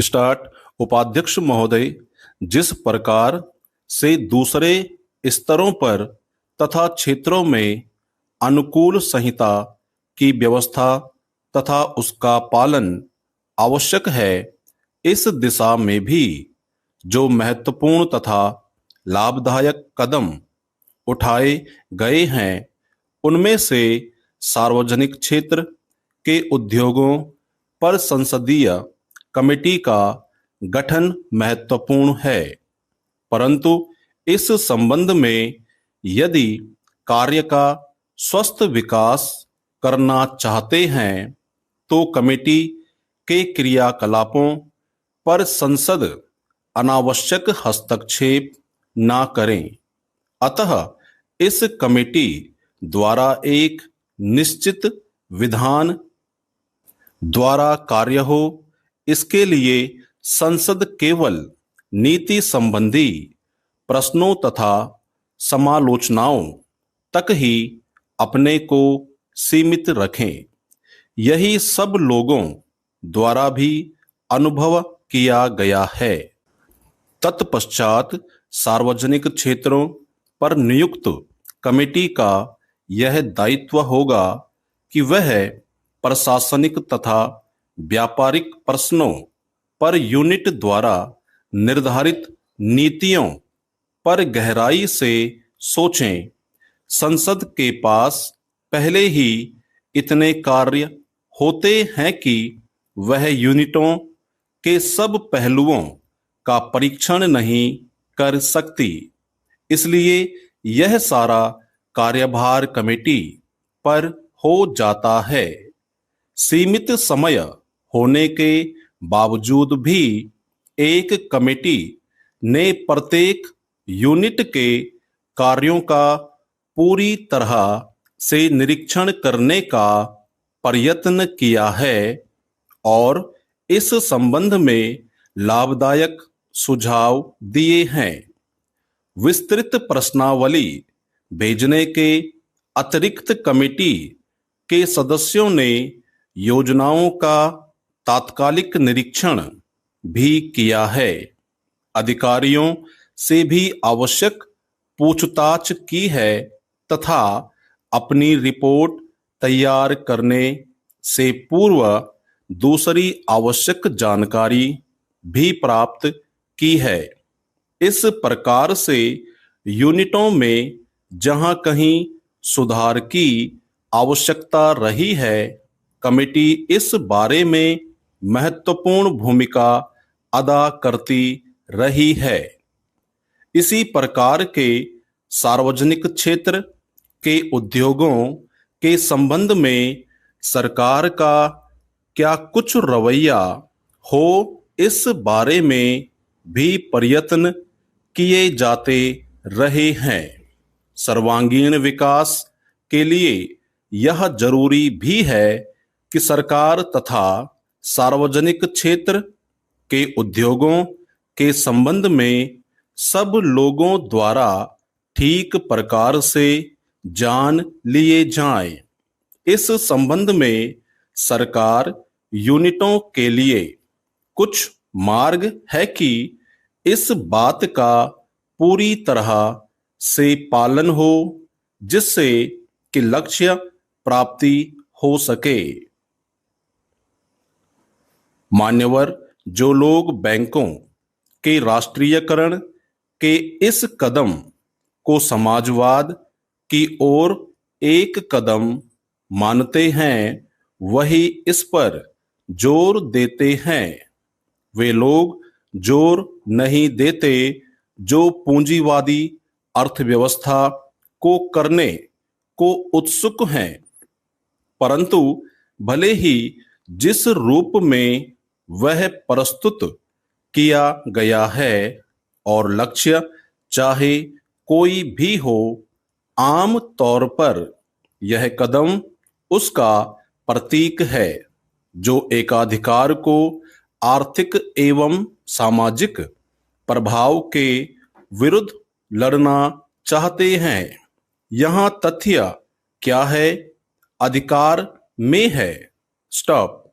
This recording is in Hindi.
स्टार्ट। उपाध्यक्ष महोदय, जिस प्रकार से दूसरे स्तरों पर तथा क्षेत्रों में अनुकूल संहिता की व्यवस्था तथा उसका पालन आवश्यक है, इस दिशा में भी जो महत्वपूर्ण तथा लाभदायक कदम उठाए गए हैं, उनमें से सार्वजनिक क्षेत्र के उद्योगों पर संसदीय कमेटी का गठन महत्वपूर्ण है। परंतु इस संबंध में यदि कार्य का स्वस्थ विकास करना चाहते हैं, तो कमेटी के क्रियाकलापों पर संसद अनावश्यक हस्तक्षेप ना करें। अतः इस कमेटी द्वारा एक निश्चित विधान द्वारा कार्य हो, इसके लिए संसद केवल नीति संबंधी प्रश्नों तथा समालोचनाओं तक ही अपने को सीमित रखें। यही सब लोगों द्वारा भी अनुभव किया गया है। तत्पश्चात सार्वजनिक क्षेत्रों पर नियुक्त कमेटी का यह दायित्व होगा कि वह प्रशासनिक तथा व्यापारिक प्रश्नों पर यूनिट द्वारा निर्धारित नीतियों पर गहराई से सोचें। संसद के पास पहले ही इतने कार्य होते हैं कि वह यूनिटों के सब पहलुओं का परीक्षण नहीं कर सकती। इसलिए यह सारा कार्यभार कमेटी पर हो जाता है। सीमित समय होने के बावजूद भी एक कमेटी ने प्रत्येक यूनिट के कार्यों का पूरी तरह से निरीक्षण करने का प्रयत्न किया है और इस संबंध में लाभदायक सुझाव दिए हैं। विस्तृत प्रश्नावली भेजने के अतिरिक्त कमेटी के सदस्यों ने योजनाओं का तात्कालिक निरीक्षण भी किया है। अधिकारियों से भी आवश्यक पूछताछ की है तथा अपनी रिपोर्ट तैयार करने से पूर्व दूसरी आवश्यक जानकारी भी प्राप्त की है। इस प्रकार से यूनिटों में जहां कहीं सुधार की आवश्यकता रही है, कमेटी इस बारे में महत्वपूर्ण भूमिका अदा करती रही है। इसी प्रकार के सार्वजनिक क्षेत्र के उद्योगों के संबंध में सरकार का क्या कुछ रवैया हो, इस बारे में भी प्रयत्न किए जाते रहे हैं। सर्वांगीण विकास के लिए यह जरूरी भी है कि सरकार तथा सार्वजनिक क्षेत्र के उद्योगों के संबंध में सब लोगों द्वारा ठीक प्रकार से जान लिए जाएं। इस संबंध में सरकार यूनिटों के लिए कुछ मार्ग है कि इस बात का पूरी तरह से पालन हो, जिससे कि लक्ष्य प्राप्ति हो सके। मान्यवर, जो लोग बैंकों के राष्ट्रीयकरण के इस कदम को समाजवाद की ओर एक कदम मानते हैं, वही इस पर जोर देते हैं। वे लोग जोर नहीं देते जो पूंजीवादी अर्थव्यवस्था को करने को उत्सुक हैं, परंतु भले ही जिस रूप में वह प्रस्तुत किया गया है और लक्ष्य चाहे कोई भी हो, आम तौर पर यह कदम उसका प्रतीक है जो एकाधिकार को आर्थिक एवं सामाजिक प्रभाव के विरुद्ध लड़ना चाहते हैं। यहाँ तथ्य क्या है? अधिकार में है। स्टॉप।